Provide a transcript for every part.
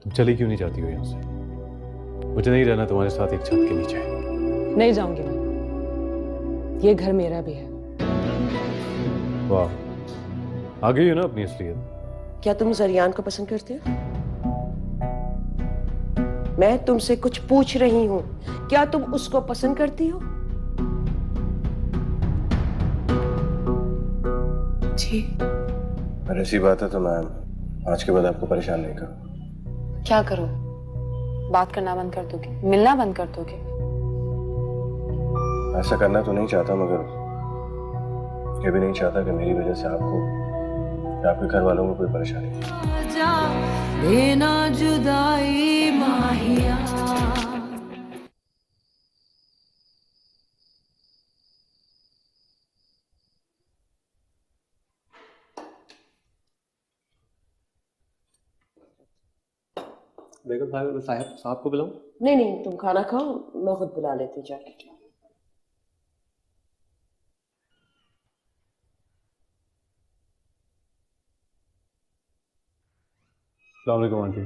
तुम चली क्यों नहीं जाती हो यहाँ से? मुझे नहीं रहना तुम्हारे साथ एक छत के नीचे। नहीं जाऊंगी मैं, ये घर मेरा भी है। वाह, आ गई हो ना अपनी असलियत। क्या तुम जरियान को पसंद करते हो? मैं तुमसे कुछ पूछ रही हूँ, क्या तुम उसको पसंद करती हो? जी। अगर ऐसी बात है तो मैं आज के बाद आपको परेशान नहीं करूँ। क्या करो? बात करना बंद कर दोगे? मिलना बंद कर दोगे? ऐसा करना तो नहीं चाहता, मगर ये भी नहीं चाहता कि मेरी वजह से आपको या आपके घर वालों को कोई परेशानी हो। देना जुदाई माहिया। बेगम साहब को बुलाऊं? नहीं नहीं, तुम खाना खाओ, मैं खुद बुला लेती जाके। अस्सलाम वालेकुम आंटी।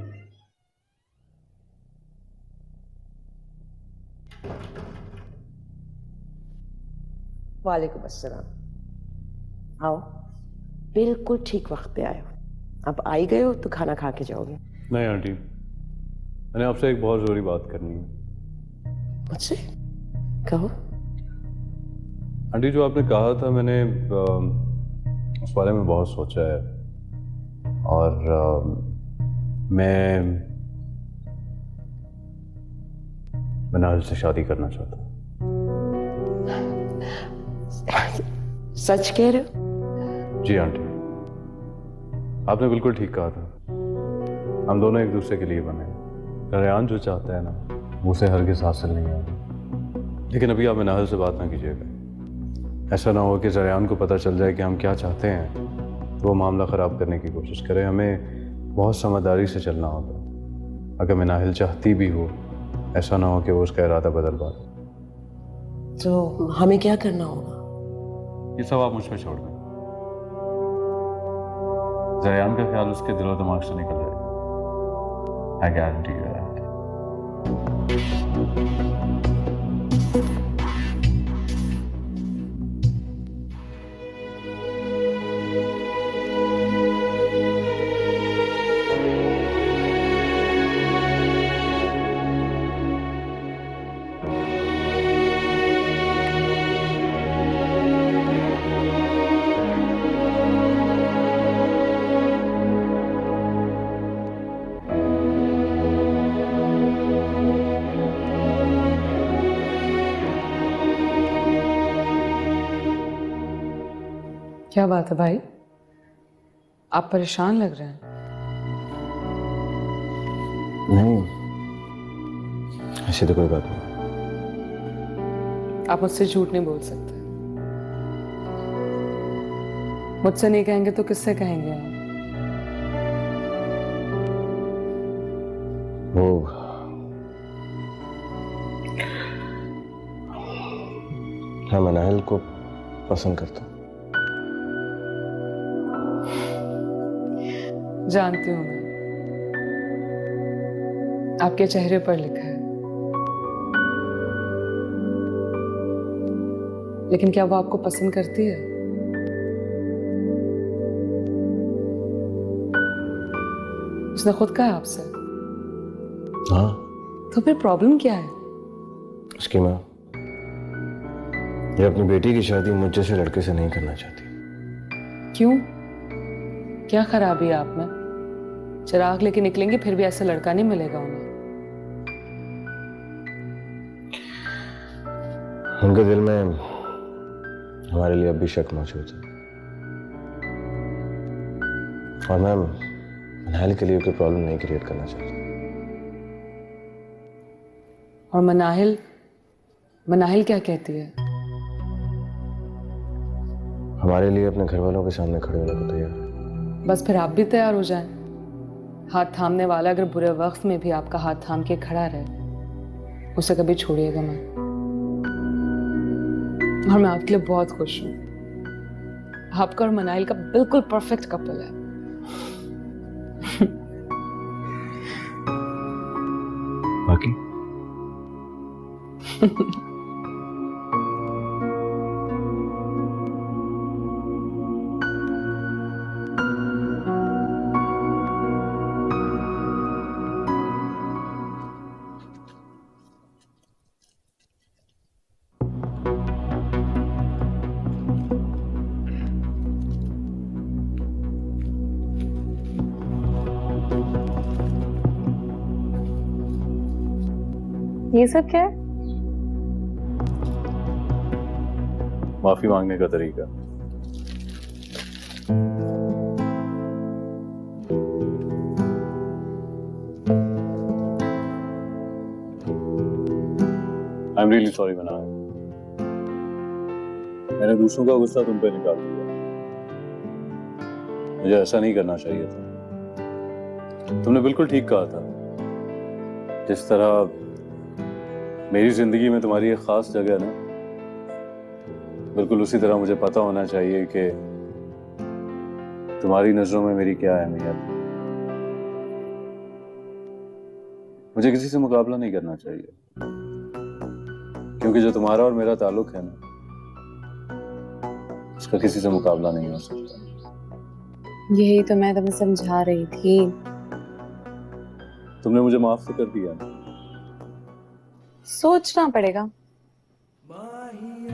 वालेकुम अस्सलाम। आओ, बिल्कुल ठीक वक्त पे आए हो। अब आई गए हो तो खाना खा के जाओगे। नहीं आंटी, मैंने आपसे एक बहुत जरूरी बात करनी है। मुझसे कहो। आंटी, जो आपने कहा था मैंने उस बारे में बहुत सोचा है, और मैं नाहिल से शादी करना चाहता हूँ। सच कह रहे हो? जी आंटी, आपने बिल्कुल ठीक कहा था। हम दोनों एक दूसरे के लिए बने हैं। जरियान जो चाहता है ना, उसे हरगिज़ हासिल नहीं होगा। लेकिन अभी आप नाहिल से बात ना कीजिएगा। ऐसा ना हो कि जरियान को पता चल जाए कि हम क्या चाहते हैं, तो वो मामला ख़राब करने की कोशिश करे। हमें बहुत समझदारी से चलना होगा। अगर मैं नाहिल चाहती भी हो, ऐसा ना हो कि वो उसका इरादा बदल पाए। तो हमें क्या करना होगा? ये सब आप मुझ पर छोड़ दें। जरियान का ख्याल उसके दिलो दिमाग से निकल जाएगा। I guarantee you that. क्या बात है भाई, आप परेशान लग रहे हैं। नहीं, ऐसी तो कोई बात नहीं। आप मुझसे झूठ नहीं बोल सकते। मुझसे नहीं कहेंगे तो किससे कहेंगे आप? वो हाँ, मैं नाहिल को पसंद करता हूँ। जानती हूं मैं, आपके चेहरे पर लिखा है। लेकिन क्या वो आपको पसंद करती है? उसने खुद कहा आपसे? हाँ। तो फिर प्रॉब्लम क्या है? उसकी माँ ये अपनी बेटी की शादी मुझ जैसे लड़के से नहीं करना चाहती। क्यों? क्या खराबी है आप में? चिराग लेके निकलेंगे फिर भी ऐसा लड़का नहीं मिलेगा उन्हें। उनके दिल में हमारे लिए अब भी शक मौजूद है, और मैं नाहिल के लिए कोई प्रॉब्लम नहीं क्रिएट करना चाहता। और मनाहिल क्या कहती है? हमारे लिए अपने घर वालों के सामने खड़े होने को तैयार है। बस फिर आप भी तैयार हो जाएं। हाथ थामने वाला अगर बुरे वक्त में भी आपका हाथ थाम के खड़ा रहे, उसे कभी छोड़िएगा मत। और मैं आपके लिए बहुत खुश हूँ। आपका और मनाइल का बिल्कुल परफेक्ट कपल है। बाकी ये सब क्या है? माफी मांगने का तरीका। आई एम रियली सॉरी मना, मैंने दूसरों का गुस्सा तुम पे निकाल दिया। मुझे ऐसा नहीं करना चाहिए था। तुमने बिल्कुल ठीक कहा था। जिस तरह मेरी जिंदगी में तुम्हारी एक खास जगह ना, बिल्कुल उसी तरह मुझे पता होना चाहिए कि तुम्हारी नजरों में मेरी क्या अहमियत। मुझे किसी से मुकाबला नहीं करना चाहिए, क्योंकि जो तुम्हारा और मेरा ताल्लुक है ना, उसका किसी से मुकाबला नहीं हो सकता। यही तो मैं तुम्हें समझा रही थी। तुमने मुझे माफ तो कर दिया ना? सोचना पड़ेगा।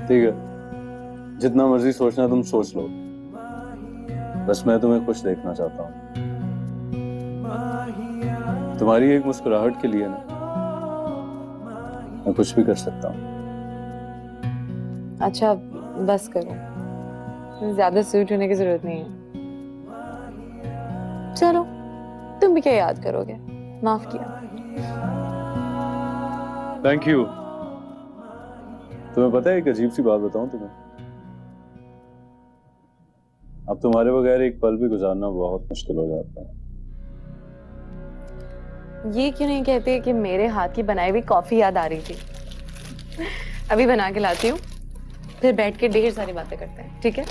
ठीक है, जितना मर्जी सोचना तुम सोच लो, बस मैं तुम्हें खुश देखना चाहता हूँ। तुम्हारी एक मुस्कुराहट के लिए ना मैं कुछ भी कर सकता हूँ। अच्छा बस करो, ज्यादा स्वीट होने की जरूरत नहीं है। चलो, तुम भी क्या याद करोगे, माफ किया। Thank you. तुम्हें पता है एक अजीब सी बात बताऊं तुम्हें? अब तुम्हारे बगैर एक पल भी गुजारना बहुत मुश्किल हो जाता है। ये क्यों नहीं कहते कि मेरे हाथ की बनाई हुई कॉफी याद आ रही थी? अभी बना के लाती हूँ, फिर बैठ के ढेर सारी बातें करते हैं, ठीक है?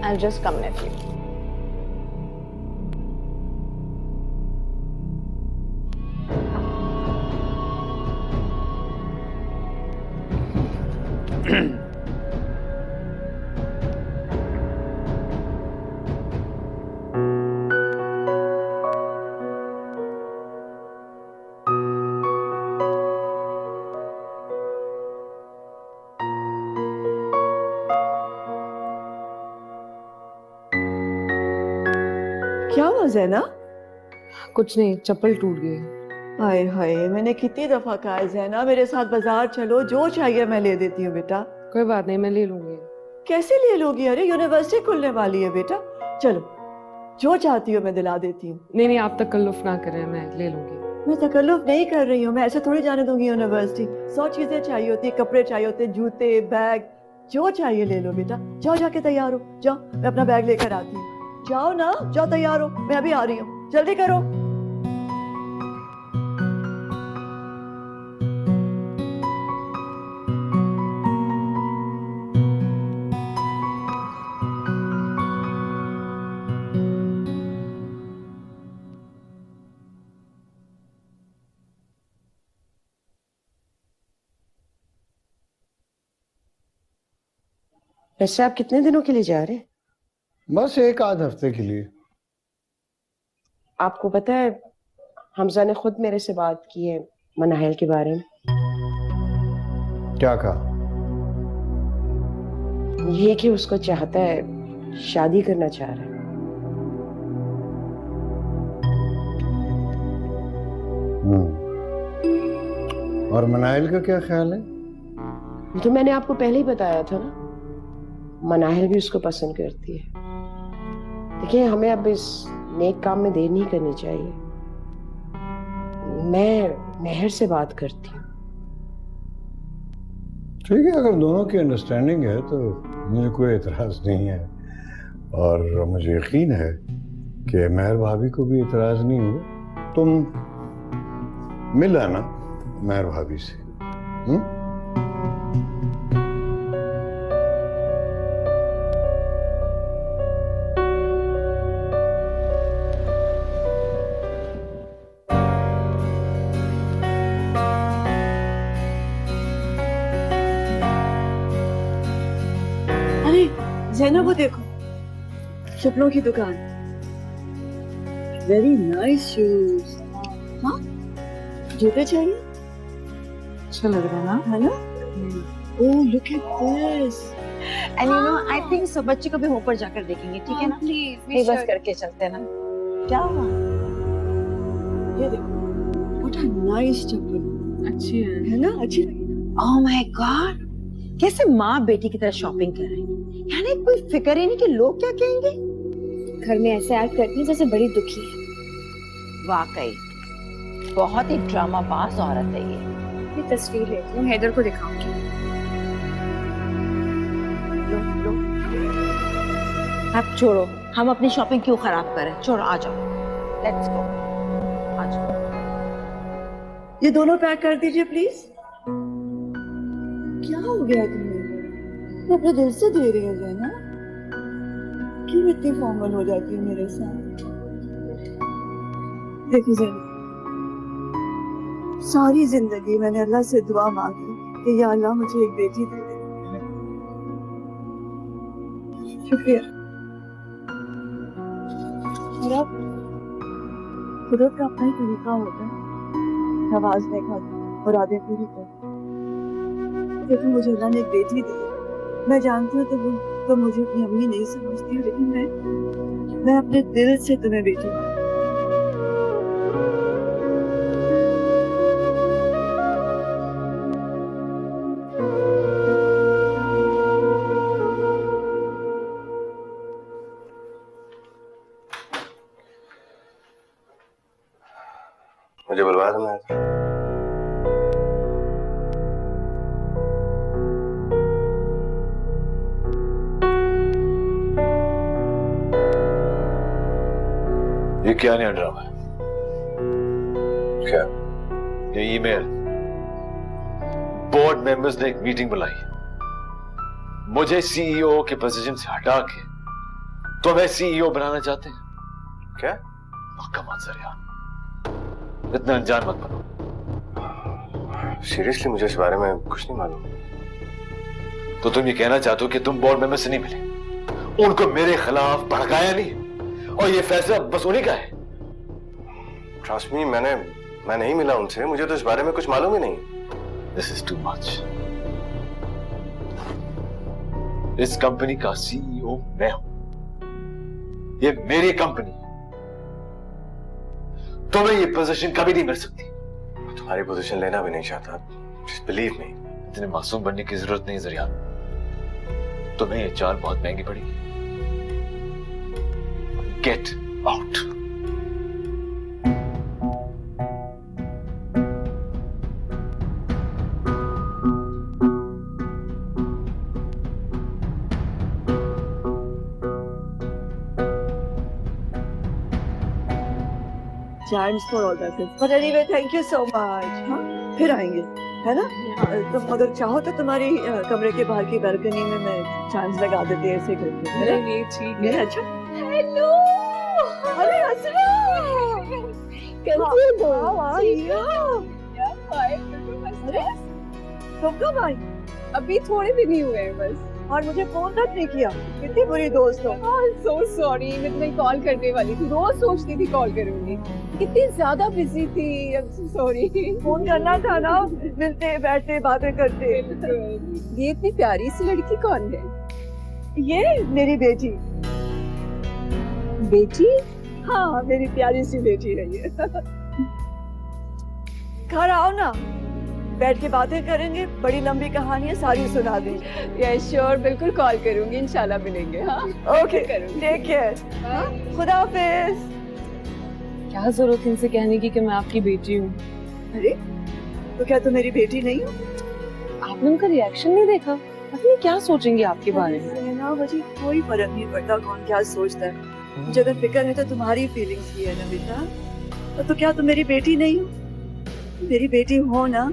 I'll just come with you. क्या हुआ ज़ैना? कुछ नहीं, चप्पल टूट गई। हाय हाय, मैंने कितनी दफा कहा है ज़ैना मेरे साथ बाजार चलो, जो चाहिए मैं ले देती हूँ बेटा। कोई बात नहीं, मैं ले लूंगी। कैसे ले लोगी? अरे यूनिवर्सिटी खुलने वाली है बेटा। चलो, जो चाहती हो मैं दिला देती हूँ। नहीं नहीं, आप तकल्लुफ ना करें, मैं ले लूंगी। मैं तकल्लुफ नहीं कर रही हूँ, मैं ऐसे थोड़ी जाने दूंगी यूनिवर्सिटी। 100 चीजें चाहिए होती है, कपड़े चाहिए होते, जूते, बैग, जो चाहिए ले लो बेटा। जाओ जाके तैयार हो, जाओ मैं अपना बैग लेकर आती हूँ। जाओ ना, जाओ तैयार हो, मैं अभी आ रही हूँ, जल्दी करो। वैसे आप कितने दिनों के लिए जा रहे हैं? बस एक आध हफ्ते के लिए। आपको पता है हमजा ने खुद मेरे से बात की है मनाहिल के बारे में। क्या कहा? ये कि उसको चाहता है, शादी करना चाह रहा है। और मनाइल का क्या ख्याल है? तो मैंने आपको पहले ही बताया था ना, मनाहिल भी उसको पसंद करती है। देखिए, हमें अब इस नेक काम में देर नहीं करनी चाहिए। मैं मेहर से बात करती हूँ। ठीक है, अगर दोनों की अंडरस्टैंडिंग है तो मुझे कोई एतराज नहीं है, और मुझे यकीन है कि मेहर भाभी को भी एतराज नहीं होगा। तुम मिल आना मेहर भाभी से। है ना वो देखो, चप्पलों की दुकान। Very nice shoes. हाँ, जूते चाहिए? अच्छा लग रहा है ना? है ना? Oh look at this. And you know I think सब बच्चे को भी ऊपर जाकर देखेंगे, ठीक है ना? प्लीज बस करके चलते हैं ना। क्या हुआ? ये देखो, व्हाट अ नाइस चप्पल। अच्छी है ना? अच्छी लगी ना? ओह माय गॉड, कैसे माँ बेटी की तरह शॉपिंग कर रही है, यानी कोई फिक्र ही नहीं कि लोग क्या कहेंगे। घर में ऐसे एक्ट करती है जैसे बड़ी दुखी है। वाकई बहुत ही ड्रामाबाज औरत है ये। तस्वीर लेती हूँ, हैदर को दिखाऊंगी। लो लो, अब छोड़ो, हम अपनी शॉपिंग क्यों खराब करें, छोड़ो, आ जाओ, लेट्स गो, आ जाओ। ये दोनों पैक कर दीजिए प्लीज। क्या हो गया तुम्हें? तो अपने दिल से दे रही है ना? क्यों इतनी फॉर्मल हो जाती है मेरे साथ? देखो जैन, सारी जिंदगी मैंने अल्लाह से दुआ मांगी कि या अल्लाह मुझे एक बेटी दे दे। शुक्रिया। और अब कुदरत का अपना ही तरीका होता है, नवाजने का, मुरादें पूरी कर। देखो मुझे अल्लाह ने एक बेटी दी है। मैं जानती हूँ तो मुझे अपनी अम्मी नहीं समझती, लेकिन मैं अपने दिल से तुम्हें बेटी मानती हूँ। मुझे बुलवा देना है। ये क्या नया ड्रामा है? क्या? ये ईमेल, बोर्ड मेंबर्स ने एक मीटिंग बुलाई, मुझे सीईओ के पोजीशन से हटा के तुम्हें सीईओ बनाना चाहते हैं। क्या? कम ऑन सर यार, इतना अनजान मत बनो। सीरियसली मुझे इस बारे में कुछ नहीं मालूम। तो तुम ये कहना चाहते हो कि तुम बोर्ड मेंबर से नहीं मिले, उनको मेरे खिलाफ भड़काया नहीं, और ये फैसला बस उन्हीं का है? ट्रस्ट मी, मैं नहीं मिला उनसे, मुझे तो इस बारे में कुछ मालूम ही नहीं। This is too much. इस कंपनी का सीईओ मैं हूं, ये मेरी कंपनी, तुम्हें ये पोजीशन कभी नहीं मिल सकती। तुम्हारी पोजीशन लेना भी नहीं चाहता, जस्ट बिलीव मी। इतने मासूम बनने की जरूरत नहीं जरिया, तुम्हें ये चाल बहुत महंगी पड़ेगी। Get out. Thanks for all that. But anyway, thank you so much. हाँ, फिर आएंगे, है ना? तुम अगर चाहो तो तुम्हारी कमरे के बाहर की बालकनी में मैं चांस लगा देती है ऐसे करके, है ना? नहीं ठीक नहीं, अच्छा? हेलो, अरे असरा, कैसी हो? How are you? तुम कब आई? अभी थोड़े दिन ही हुए हैं बस। और मुझे फोन तक नहीं किया। कितनी बुरी दोस्त हो। सो सॉरी, मैं तुम्हें कॉल करने वाली थी, रोज सोचती थी कॉल करूंगी, इतनी ज्यादा बिजी थी। सॉरी। फोन करना था ना, मिलते बैठते बातें करते। ये इतनी प्यारी सी लड़की कौन है? ये मेरी बेटी। बेटी? हाँ, मेरी प्यारी सी बेटी है ये। घर आओ ना, बैठ के बातें करेंगे, बड़ी लंबी कहानी है, सारी सुना दीजिए। यस श्योर, बिल्कुल कॉल करूंगी, इंशाल्लाह मिलेंगे। हाँ ओके, करूंगी। Take care. खुदा हाफिज। क्या जरूरत इनसे कहने की कि मैं आपकी बेटी हूँ? अरे तो क्या तुम मेरी बेटी नहीं हो? आपने उनका रिएक्शन नहीं देखा? पता नहीं क्या सोचेंगे आपके बारे में। ना मुझे कोई फर्क नहीं पड़ता कौन क्या सोचता है। मुझे अगर फिक्र है तो तुम्हारी फीलिंग्स की है ना बेटा। तो क्या तुम मेरी बेटी नहीं हो? मेरी बेटी हो ना।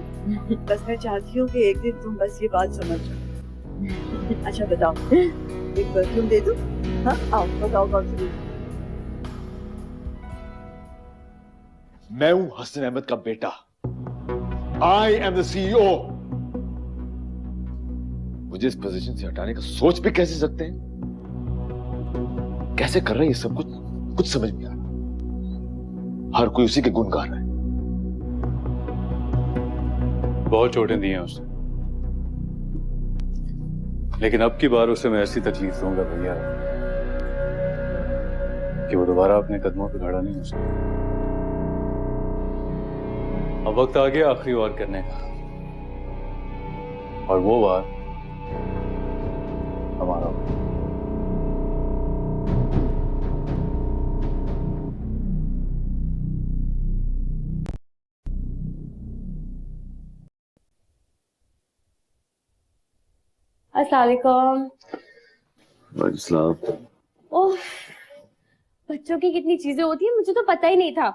बस मैं चाहती हूँ कि एक दिन तुम बस ये बात समझ जाओ। अच्छा बताओ, एक परफ्यूम दे दूं? हाँ आओ बताओ कौन सी? मैं हूं हसन अहमद का बेटा, आई एम द सीईओ। मुझे इस पोजीशन से हटाने का सोच भी कैसे सकते हैं? कैसे कर रहे हैं ये सब कुछ समझ नहीं आ रहा। हर कोई उसी के गुण गा रहा है। बहुत चोटें दी हैं उसने, लेकिन अब की बार उसे मैं ऐसी तकलीफ दूंगा भैया कि वो दोबारा अपने कदमों पे खड़ा नहीं हो सकता। अब वक्त आ गया आखिरी वार करने का, और वो वार हमारा। अस्सलाम वालेकुम। ओह, बच्चों की कितनी चीजें होती है, मुझे तो पता ही नहीं था।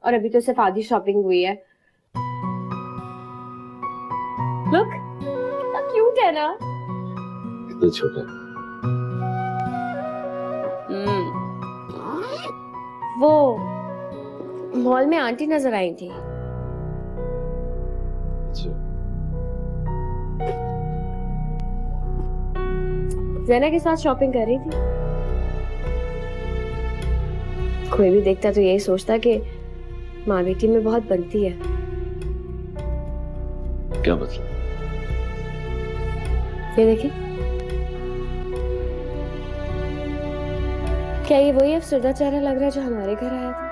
और अभी तो सिर्फ आधी शॉपिंग हुई है। लुक, कितना क्यूट है ना। कितना छोटा है। वो मॉल में आंटी नजर आई थी। अच्छा, ज़ैना के साथ शॉपिंग कर रही थी। कोई भी देखता तो यही सोचता कि माँ बेटी में बहुत बनती है। क्या मतलब? ये देखिए, क्या ये वही अफसरदा चेहरा लग रहा है जो हमारे घर आया था?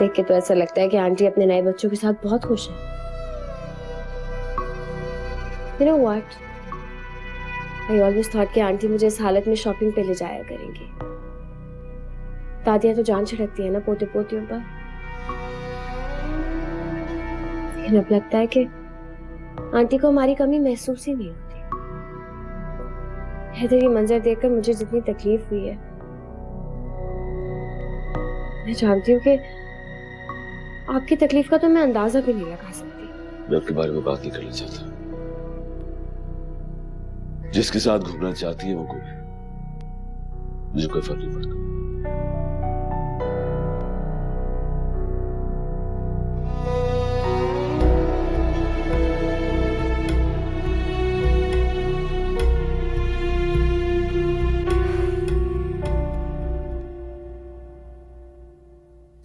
देख के तो ऐसा लगता है कि आंटी अपने नए बच्चों के साथ बहुत खुश है। You know what? I always thought कि आंटी मुझे इस हालत में शॉपिंग पे ले जाया करेंगी। दादियाँ तो जान छिड़कती है ना पोते पोतियों पर। लेकिन अब लगता है कि आंटी को हमारी कमी महसूस ही नहीं होती। हैदर ये मंजर देखकर मुझे जितनी तकलीफ हुई है, मैं जानती हूँ कि आपकी तकलीफ का तो मैं अंदाजा भी नहीं लगा सकती। मैं आपके बारे में बात नहीं करना चाहता। जिसके साथ घूमना चाहती है वो घूमे, मुझे कोई फर्क नहीं पड़ता।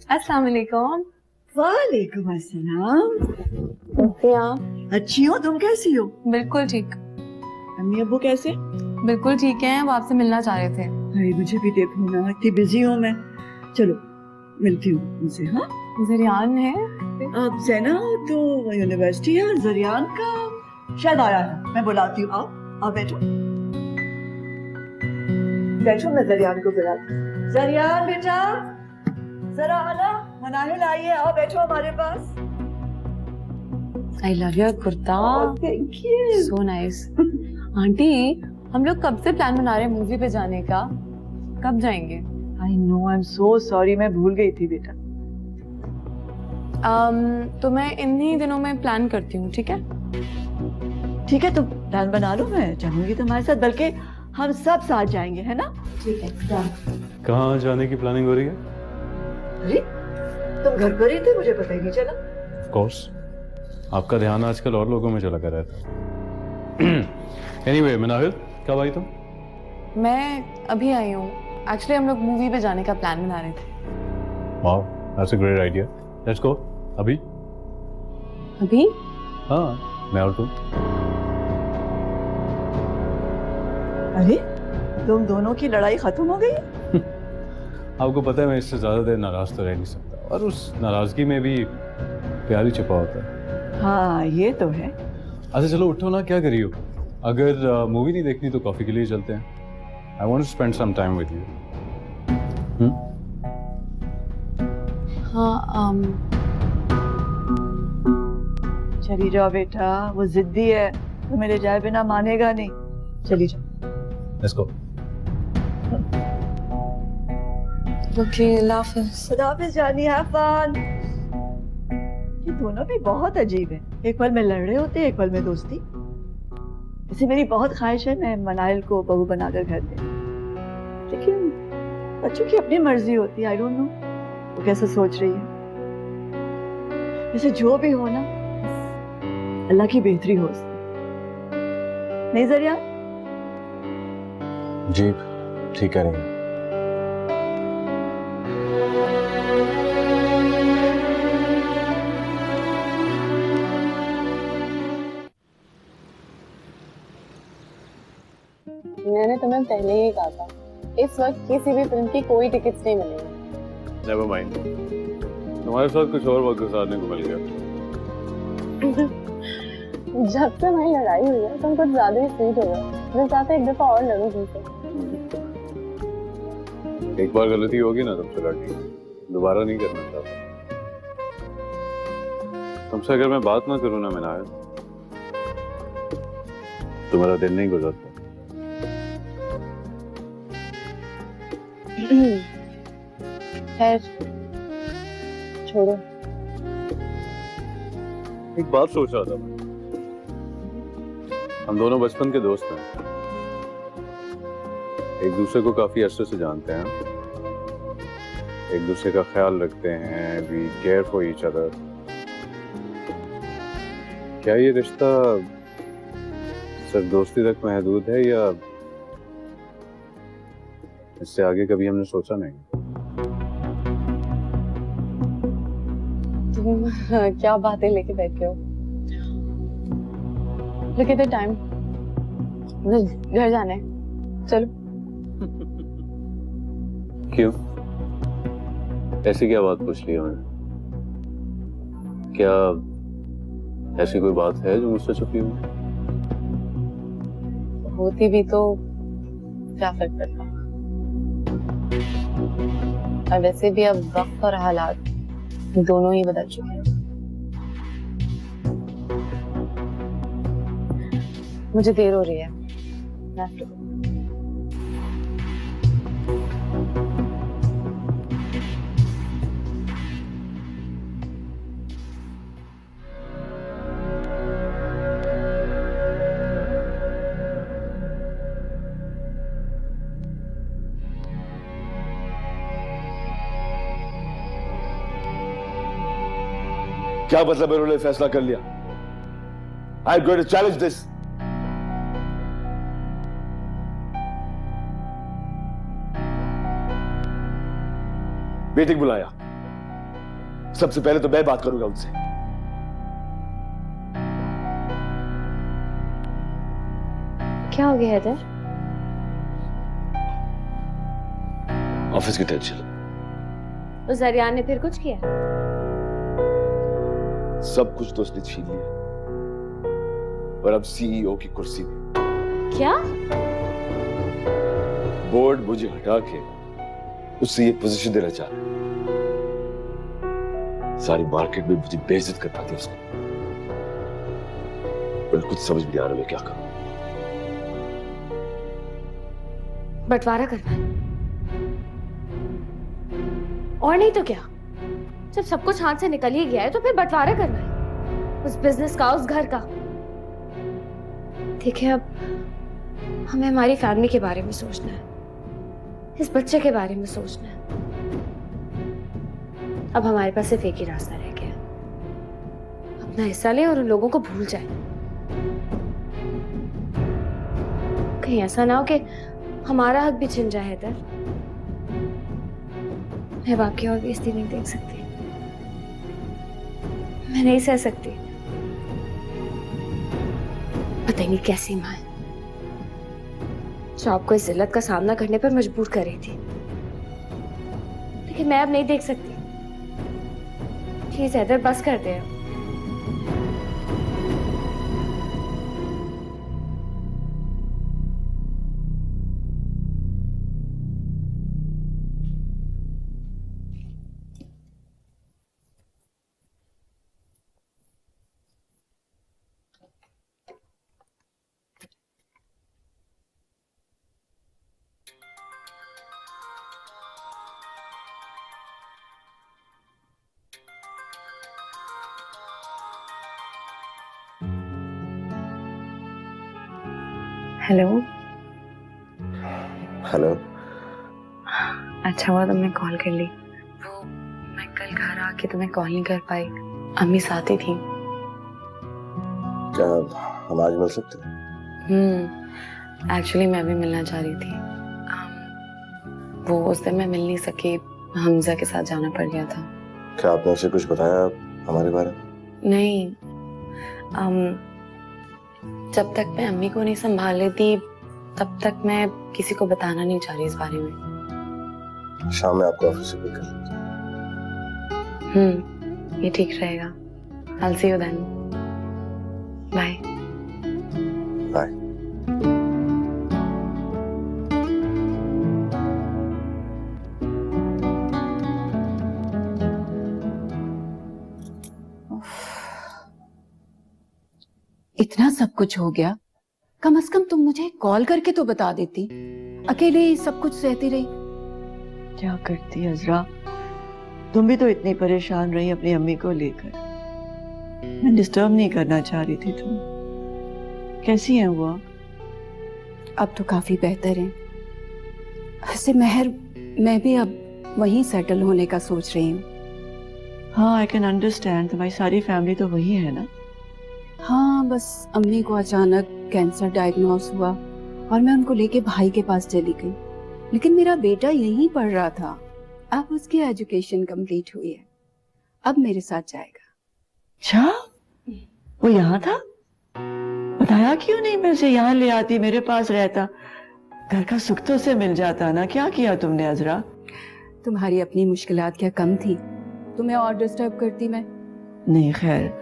अस्सलाम वालेकुम। वालेकुम अस्सलाम। कैसे आप? अच्छी हो, तुम कैसी हो? बिल्कुल ठीक, अम्मी अब्बू कैसे? बिल्कुल ठीक है। वो आपसे मिलना चाह रहे थे। अरे मुझे भी देखो ना, इतनी बिजी हूँ मैं। चलो मिलती हूँ उनसे। हाँ, जरियान है। अब ज़ैना तो यूनिवर्सिटी है, और जरियान का शायद आया है। मैं बुलाती हूँ। आओ बैठो बैठो, मैं जरियान को बुलाती हूँ। जरियान बेटा, जरा आना, मनाहिल आई है, आओ बैठो हमारे पास। I love your kurta, thank you. So nice. Aunty, हम लोग कब से प्लान बना रहे हैं मूवी पे जाने का? कब जाएंगे? I know, I am so sorry, मैं भूल गई थी बेटा। तो मैं इन्हीं दिनों में प्लान करती हूँ, ठीक है? ठीक है, तो प्लान बना लो, मैं जाऊंगी तुम्हारे साथ, बल्कि हम सब साथ जाएंगे, है ना? ठीक है। कहाँ जाने की प्लानिंग हो रही है? अरे तुम घर पर ही थे, मुझे पता ही नहीं चला। ऑफ कोर्स, आपका ध्यान आजकल और लोगों में चला कर रहता है। एनीवे, मनाहिल, कब आई तुम? मैं अभी आई हूँ। एक्चुअली हम लोग मूवी पे जाने का प्लान बना रहे थे। Wow, that's a great idea. Let's go. अभी? अभी? हाँ, मैं और तुम। अरे तुम दोनों की लड़ाई खत्म हो गई? आपको पता है मैं इससे ज्यादा देर नाराज तो रह नहीं सकता, और उस नाराजगी में भी प्यार ही छिपा होता है। हाँ ये तो है। अच्छा चलो उठो ना, क्या करियो? अगर मूवी नहीं देखनी तो कॉफी के लिए चलते हैं। I want to spend some time with you. हाँ, चली जाओ बेटा, वो जिद्दी है, तो मेरे जाए बिना मानेगा नहीं। चली जाओ। Let's go. ओके, अल्लाह हाफिज़। खुदा हाफिज़ जानी, हैव फन। ये दोनों भी बहुत अजीब है, एक पल में लड़ रहे होते हैं, एक पल में दोस्ती। इसे मेरी बहुत ख्वाहिश है मैं मनाइल को बहू बनाकर घर ले, लेकिन बच्चों की अपनी मर्जी होती है। आई डोंट नो वो कैसे सोच रही है। वैसे जो भी हो ना, अल्लाह की बेहतरी हो उसकी। नहीं जरिया? जी, ठीक कह रही हैं। मैंने तुम्हें पहले ही कहा था, इस वक्त किसी भी फिल्म की कोई टिकट्स नहीं मिलेंगी। नेवर माइंड, तुम्हारे साथ कुछ और वक्त गुजारने को मिल गया। जब से हमारी लड़ाई हुई है तुम कुछ ज्यादा ही स्वीट हो गए। मैं चाहता एक दफा और लड़ूं तुमसे। एक बार गलती होगी ना तुमसे लड़ने, दोबारा नहीं करना चाहता। तुमसे अगर मैं बात ना करूं ना मिनाज, तो मेरा दिन नहीं गुजरता। खैर छोड़ो। एक बात सोच रहा था मैं, हम दोनों बचपन के दोस्त हैं, एक दूसरे को काफी अरसे से जानते हैं, एक दूसरे का ख्याल रखते हैं, we care for each other. क्या ये रिश्ता सिर्फ दोस्ती तक महदूद है या इससे आगे कभी हमने सोचा नहीं? तुम क्या बातें लेके बैठे हो? Look at the time. घर जाना है, चलो। क्यों? ऐसी क्या बात पूछ ली मैंने? क्या ऐसी कोई बात है जो मुझसे छुपी हुई? होती भी तो क्या फर्क पड़ता। और वैसे भी अब वक्त और हालात दोनों ही बदल चुके हैं। मुझे देर हो रही है, मैं have to go. क्या मतलब है उन्होंने फैसला कर लिया? I am going to challenge this. Meeting बुलाया, सबसे पहले तो मैं बात करूंगा उनसे। क्या हो गया इधर? ऑफिस की टेंशन। उस जरियान ने फिर कुछ किया? सब कुछ तो उसने छीन लिया और अब सीईओ की कुर्सी पे। क्या? बोर्ड मुझे हटा के उससे ये पोजीशन देना चाह रहा है। सारी मार्केट में मुझे बेइज्जत कर पाती उसको। पर कुछ समझ नहीं आ रहा मैं क्या करूं। बंटवारा करना है और नहीं तो क्या? जब सब कुछ हाथ से निकल ही गया है तो फिर बंटवारा करना है, उस बिजनेस का, उस घर का। ठीक है, अब हमें हमारी फैमिली के बारे में सोचना है, इस बच्चे के बारे में सोचना है। अब हमारे पास सिर्फ एक ही रास्ता रह गया, अपना हिस्सा लें और उन लोगों को भूल जाए। कहीं ऐसा ना हो कि हमारा हक भी छिन जाए इधर। मैं बाकी और बेइज्जती नहीं देख सकती, मैं नहीं सह सकती। पता ही नहीं कैसी माँ है जो आपको इस जिल्लत का सामना करने पर मजबूर कर रही थी, लेकिन मैं अब नहीं देख सकती। प्लीज हैदर, बस कर दे अब। हेलो। हेलो। अच्छा हुआ तुमने कॉल कर ली। वो मैं कल घर आके तुम्हें कॉल नहीं कर पाई, अम्मी साथ ही थी। क्या हम आज मिल सकते हैं? एक्चुअली मैं भी मिलना चाह रही थी। वो उस दिन मैं मिल नहीं सकी, हमजा के साथ जाना पड़ गया था। क्या आपने उसे कुछ बताया हमारे बारे में? नहीं, जब तक मैं अम्मी को नहीं संभाल लेती तब तक मैं किसी को बताना नहीं चाह रही इस बारे में। शाम में आपको ऑफिस से पिक कर ये ठीक रहेगा। I'll see you then. Bye. Bye. इतना सब कुछ हो गया, कम से कम तुम मुझे कॉल करके तो बता देती। अकेले ही सब कुछ सहती रही। क्या करती अजरा, तुम भी तो इतनी परेशान रही अपनी अम्मी को लेकर। मैं डिस्टर्ब नहीं करना चाह रही थी तुम। कैसी हैं वो? अब तो काफी बेहतर हैं। वैसे महर, मैं भी अब वहीं सेटल होने का सोच रही हूँ। हाँ, आई कैन अंडरस्टैंड, तुम्हारी सारी फैमिली तो वही है ना। हाँ, बस अम्मी को अचानक कैंसर डायग्नोस हुआ और मैं उनको लेके भाई के पास चली गई। लेकिन मेरा बेटा यहीं पढ़ रहा था, अब उसकी एजुकेशन कंप्लीट हुई है, अब मेरे साथ जाएगा। अच्छा, वो यहाँ था? बताया क्यों नहीं? मैं उसे यहाँ ले आती, मेरे पास रहता, घर का सुख तो उसे मिल जाता ना। क्या किया तुमने अजरा? तुम्हारी अपनी मुश्किलात क्या कम थी, तुम्हें और डिस्टर्ब करती मैं? नहीं, खैर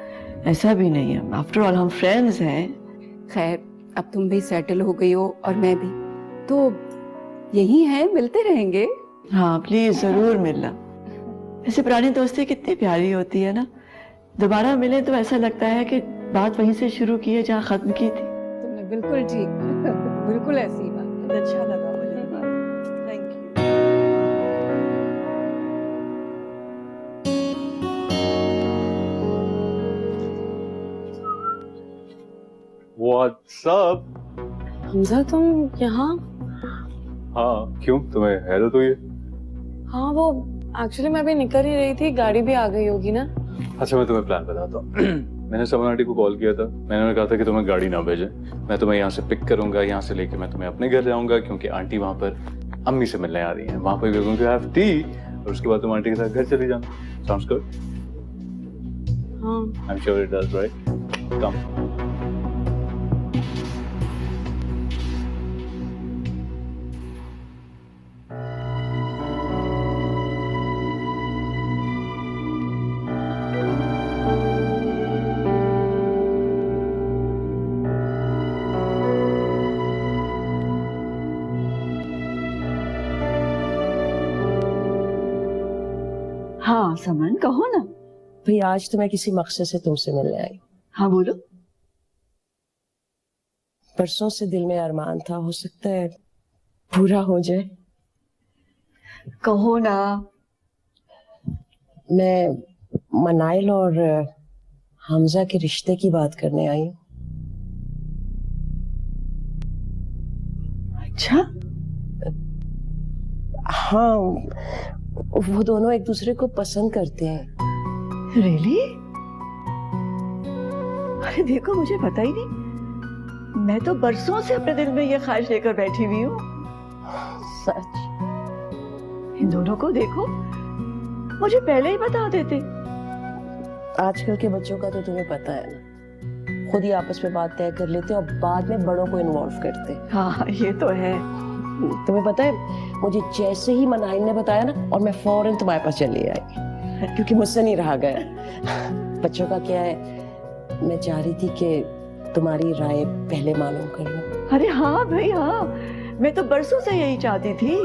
ऐसा भी नहीं है, आफ्टर ऑल हम फ्रेंड्स हैं। खैर, अब तुम भी सेटल हो गई हो और मैं भी, तो यही है, मिलते रहेंगे। हाँ प्लीज, जरूर मिलना। ऐसे पुरानी दोस्ती कितनी प्यारी होती है ना, दोबारा मिले तो ऐसा लगता है कि बात वहीं से शुरू की है जहाँ खत्म की थी। तुमने बिल्कुल ठीक बिल्कुल ऐसी बात। अच्छा लगा मुझे बात। Thank you. What's up? Hamza, तुम यहाँ? हाँ, क्यों, तुम्हें हैरत हुई है? हाँ, वो एक्चुअली मैं भी निकल ही रही थी, गाड़ी भी आ गई होगी ना। अच्छा, मैं तुम्हें प्लान बताता हूँ। मैंने समन आंटी को कॉल किया था, मैंने उन्हें कहा था कि तुम्हें गाड़ी ना भेजें, मैं तुम्हें यहाँ से पिक करूंगा, यहाँ से लेके मैं तुम्हें अपने घर जाऊंगा, क्योंकि आंटी वहाँ पर अम्मी से मिलने आ रही हैं। वहाँ पर हैव टी और उसके बाद तुम आंटी के साथ घर चली जाना। Sounds good? हाँ। I am sure it does, right? Come. हाँ समन, कहो ना। भाई, आज तो मैं किसी मकसद से तुमसे मिलने आई। हाँ बोलो। परसों से दिल में अरमान था, हो सकता है पूरा हो जाए। कहो ना। मैं मनाइल और हमजा के रिश्ते की बात करने आई हूँ। अच्छा? हाँ, वो दोनों एक दूसरे को पसंद करते हैं। रियली? अरे देखो, मुझे पता ही नहीं। मैं तो बरसों से अपने दिल में ये ख्वाहिश लेकर बैठी हुई हूँ। सच? इन दोनों को देखो, मुझे पहले ही बता देते। आजकल के बच्चों का तो तुम्हें पता है ना, खुद ही आपस में बात तय कर लेते हैं और बाद में बड़ों को इन्वॉल्व करते हैं। हाँ ये तो है। तुम्हें पता है, मुझे जैसे ही मनाइल ने बताया ना, और मैं फौरन तुम्हारे पास चली आई, क्योंकि मुझसे नहीं रहा गया। बच्चों का क्या है, मैं चाह रही थी कि तुम्हारी राय पहले मालूम कर लूं। अरे हाँ भाई हाँ, मैं तो बरसों से यही चाहती थी।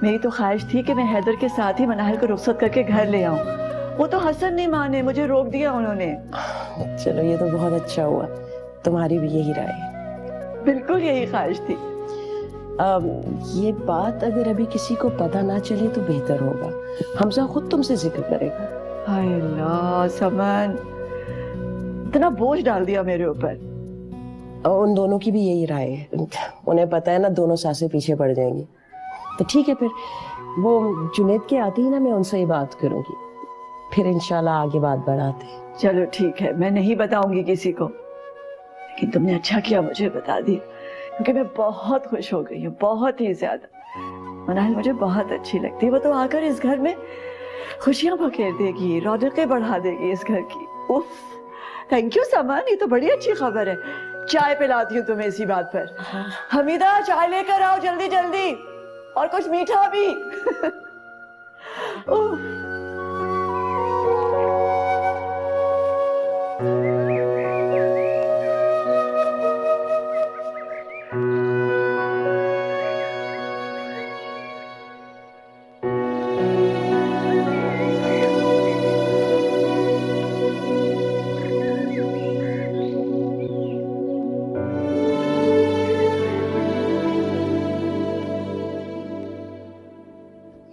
मेरी तो ख्वाहिश थी कि मैं हैदर के साथ ही मनाहिल को रुखसत करके घर ले आऊं। वो तो हसन नहीं माने, मुझे रोक दिया उन्होंने। चलो, ये तो बहुत अच्छा हुआ, तुम्हारी भी यही राय है। बिल्कुल यही ख्वाहिश थी। ये बात अगर अभी किसी को पता ना चले तो बेहतर होगा। हमजा खुद तुमसे जिक्र करेगा। हाय अल्लाह समन, इतना बोझ डाल दिया मेरे ऊपर। और उन दोनों की भी यही राय है, उन्हें पता है ना दोनों सासें पीछे पड़ जाएंगी। तो ठीक है, फिर वो जुनेद के आते ही ना मैं उनसे ही बात करूंगी, फिर इंशाल्लाह आगे बात बढ़ाते हैं। चलो ठीक है, मैं नहीं बताऊंगी किसी को, लेकिन तुमने अच्छा किया मुझे बता दी, क्योंकि मैं बहुत खुश हो गई हूँ, बहुत ही ज्यादा। मनाहिल मुझे बहुत अच्छी लगती है। वो तो आकर इस घर में खुशियां बखेर देगी, रौनकें बढ़ा देगी इस घर की। उफ, थैंक यू समन, ये तो बड़ी अच्छी खबर है। चाय पिलाती हूँ तुम्हें इसी बात पर। हमीदा चाय लेकर आओ जल्दी जल्दी, और कुछ मीठा भी। उफ।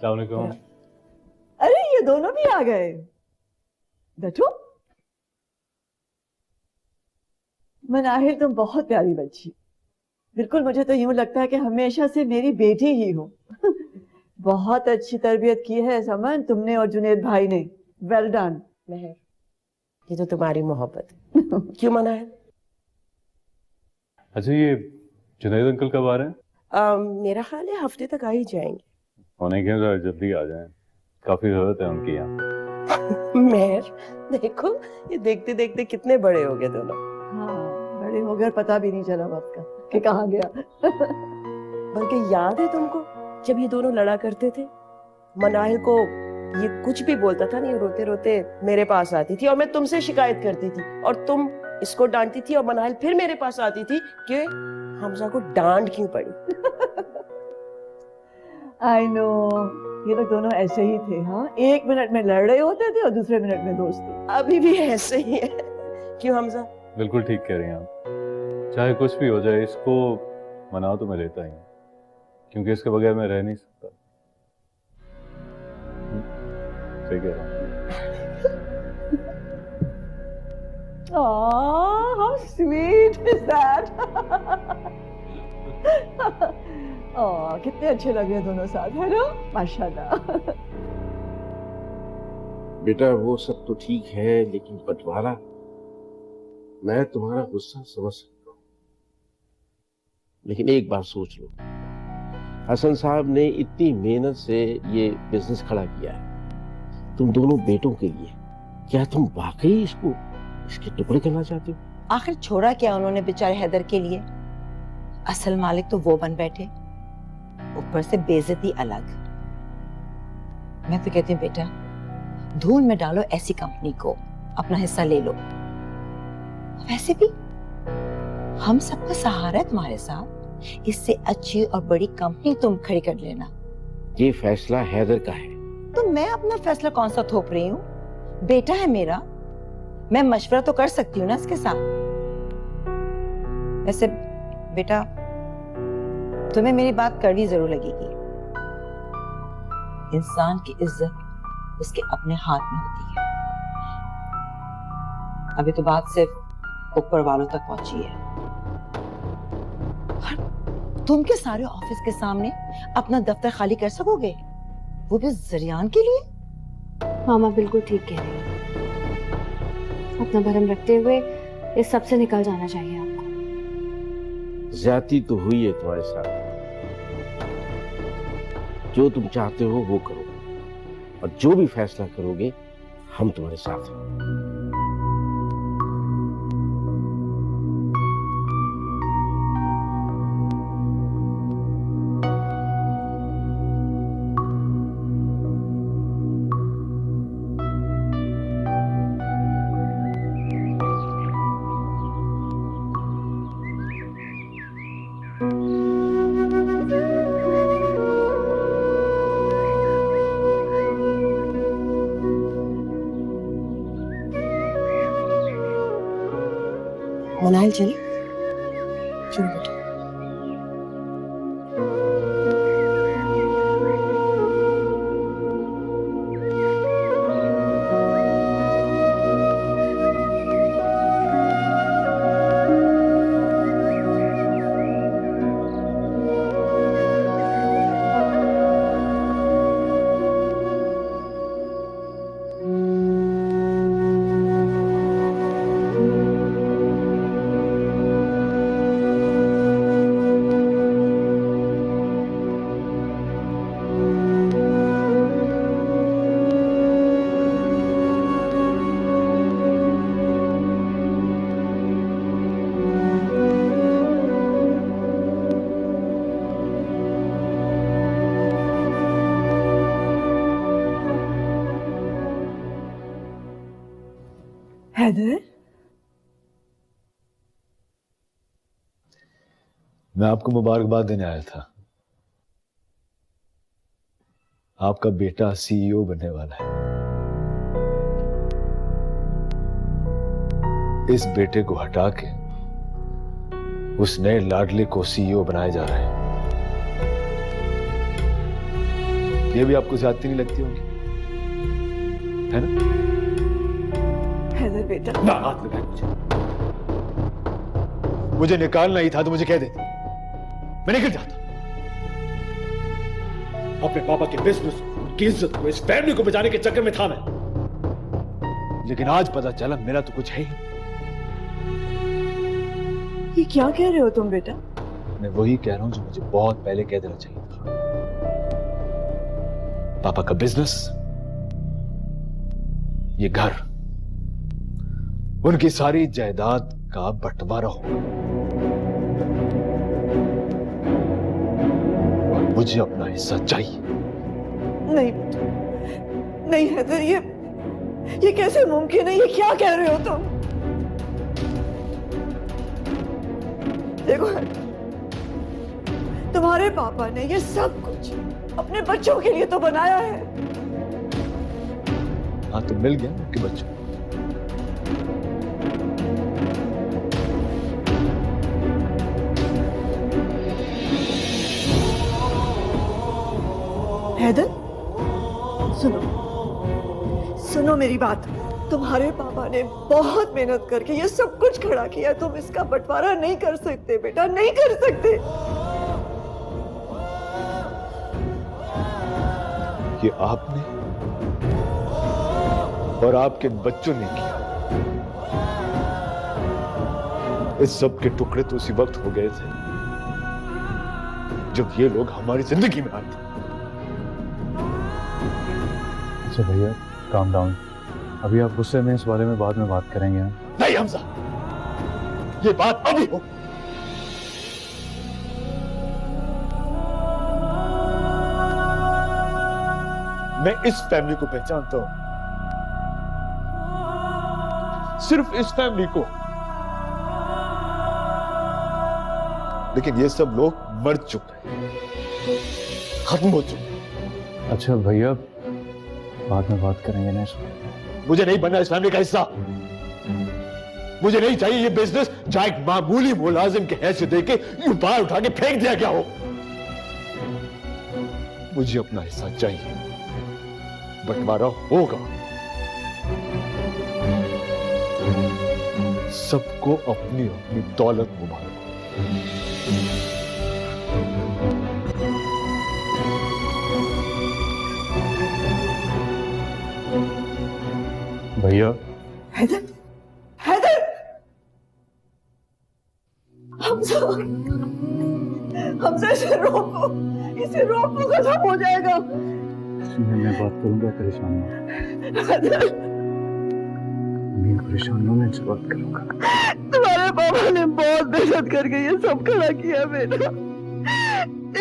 अस्सलामुअलैकुम। अरे ये दोनों भी आ गए, बैठो। मनाहिल तुम बहुत प्यारी बच्ची, बिल्कुल मुझे तो यूं लगता है कि हमेशा से मेरी बेटी ही हो। बहुत अच्छी तरबियत की है समन तुमने और जुनेद भाई ने, वेल डन। मेहर, ये तो तुम्हारी मोहब्बत है। क्यों मना है? अच्छा ये जुनैद अंकल कब आ रहे हैं? मेरा ख्याल है हफ्ते तक आ ही जाएंगे। होने के जरा जल्दी आ जाएं, काफी जरूरत है उनकी यहाँ। मेहर देखो, ये देखते देखते कितने बड़े हो गए दोनों। हाँ, बड़े हो गए, पता भी नहीं चला वक्त का कि कहाँ गया। बल्कि याद है तुमको जब ये दोनों लड़ा करते थे? मनाहिल को ये कुछ भी बोलता था नहीं, रोते रोते मेरे पास आती थी और मैं तुमसे शिकायत करती थी, और तुम इसको डांटती थी और मनाहिल फिर मेरे पास आती थी कि हमजा को डांट क्यों पड़ी। आई नो, ये लोग दोनों ऐसे ही थे। हाँ, एक मिनट में लड़ रहे होते थे और दूसरे मिनट में दोस्ती। अभी भी ऐसे ही है। क्यों हमजा? बिल्कुल ठीक कह रही हैं आप, चाहे कुछ भी हो जाए इसको मना तो मैं लेता ही हूँ, क्योंकि इसके बगैर मैं रह नहीं सकता। सही कह रहा हूँ। Oh, how sweet is that? Oh, कितने अच्छे लग रहे हैं दोनों साथ, है ना? माशाल्लाह। बेटा वो सब तो ठीक है, लेकिन बंटवारा, मैं तुम्हारा गुस्सा समझ सकता हूँ, लेकिन एक बार सोच लो, हसन साहब ने इतनी मेहनत से ये बिजनेस खड़ा किया है तुम दोनों बेटों के लिए। क्या तुम वाकई इसको इसके टुकड़े करना चाहते हो? आखिर छोड़ा क्या उन्होंने बेचारे हैदर के लिए? असल मालिक तो वो बन बैठे, ऊपर से बेइज्जती अलग। मैं तो कहती हूँ बेटा, धूल में डालो ऐसी कंपनी को, अपना हिस्सा ले लो। वैसे भी हम सबका सहारा है तुम्हारे साथ, इससे अच्छी और बड़ी कंपनी तुम खड़ी कर लेना। ये फैसला हैदर का है। तो मैं अपना फैसला कौन सा थोप रही हूँ? बेटा है मेरा, मैं मशवरा तो कर सकती हूँ ना इसके साथ। वैसे बेटा, तुम्हें मेरी बात कड़वी जरूर लगेगी, इंसान की इज्जत उसके अपने हाथ में होती है। अभी तो बात सिर्फ ऊपर वालों तक पहुंची है। और तुम के सारे ऑफिस के सामने अपना दफ्तर खाली कर सकोगे, वो भी जरियान के लिए? मामा बिल्कुल ठीक कह रही है। अपना भरम रखते हुए इस सब से निकल जाना चाहिए आपको। ज्यादती तो हुई है तुम्हारे साथ, जो तुम चाहते हो वो करो, और जो भी फैसला करोगे हम तुम्हारे साथ हैं। मनाइल चले? चलो बेटा। हैदर, मैं आपको मुबारकबाद देने आया था। आपका बेटा सीईओ बनने वाला है। इस बेटे को हटा के उस नए लाडले को सीईओ बनाया जा रहा है। ये भी आपको ज्यादती नहीं लगती होगी, है ना? हैदर बेटा, ना हाथ लगाए मुझे निकालना ही था तो मुझे कह देते, मैं निकल जाता। अपने पापा के बिजनेस, उनकी इज्जत को, इस फैमिली को बचाने के चक्कर में था मैं, लेकिन आज पता चला मेरा तो कुछ है ही। ये क्या कह रहे हो तुम बेटा? मैं वही कह रहा हूं जो मुझे बहुत पहले कह देना चाहिए था। पापा का बिजनेस, ये घर, उनकी सारी जायदाद का बंटवारा हो और मुझे अपना हिस्सा चाहिए। नहीं नहीं हैदर, ये कैसे मुमकिन है? ये क्या कह रहे हो तुम? देखो, तुम्हारे पापा ने ये सब कुछ अपने बच्चों के लिए तो बनाया है। हाँ, तो मिल गया उनके बच्चों। हैदर, सुनो सुनो मेरी बात। तुम्हारे पापा ने बहुत मेहनत करके ये सब कुछ खड़ा किया। तुम इसका बंटवारा नहीं कर सकते बेटा, नहीं कर सकते। ये आपने और आपके बच्चों ने किया। इस सब के टुकड़े तो उसी वक्त हो गए थे जब ये लोग हमारी जिंदगी में आए थे। अच्छा भैया, काम डाउन। अभी आप गुस्से में, इस बारे में बाद में बात करेंगे हम। नहीं हमजा, ये बात अभी हो। मैं इस फैमिली को पहचानता हूं, सिर्फ इस फैमिली को, लेकिन ये सब लोग मर चुके हैं, खत्म हो चुके हैं। अच्छा भैया, बाद में बात करेंगे ना इसमें। मुझे नहीं बनना इस फैमिली का हिस्सा। मुझे नहीं चाहिए ये बिजनेस जहां एक मामूली मुलाजिम के हैसियत देके यूं बाहर उठा के फेंक दिया गया हो। मुझे अपना हिस्सा चाहिए, बंटवारा होगा। सबको अपनी अपनी दौलत मुबारक। भैया, हैदर, हैदर, हमजा, हमजा, इसे रोको, खत्म हो जाएगा। मैं बात करूंगा, परेशान ना। हैदर, मैं परेशान हूं, मैं इनसे बात करूंगा। तुम्हारे पापा ने बहुत मेहनत करके ये सब खड़ा किया बेटा।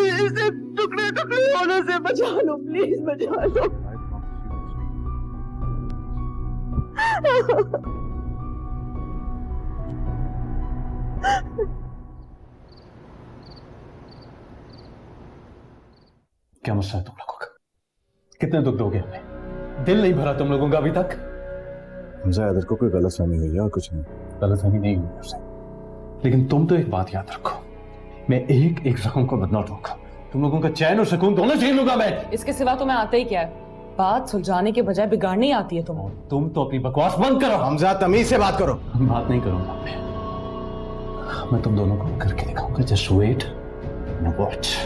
इसे टुकड़े टुकड़े होने से बचा लो, प्लीज बचा लो। क्या मसला है तुम लोगों का? कितने दुख दोगे हमें? दिल नहीं भरा तुम लोगों का अभी तक? हमजा, हैदर को कोई गलतफहमी हुई है और कुछ नहीं। गलतफहमी नहीं हुई मुझसे, लेकिन तुम तो एक बात याद रखो, मैं एक एक जख्म को बदला दूंगा। तुम लोगों का चैन और सुकून दोनों छीन लूंगा मैं। इसके सिवा तुम्हें आता ही क्या है? बात सुलझाने के बजाय बिगाड़नी आती है तुम्हें। तुम तो अपनी बकवास बंद करो। हमजा, तमीज से बात करो। बात नहीं करूंगा मैं तुम दोनों को करके दिखाऊंगा। Just wait and watch.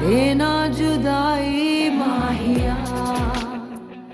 देना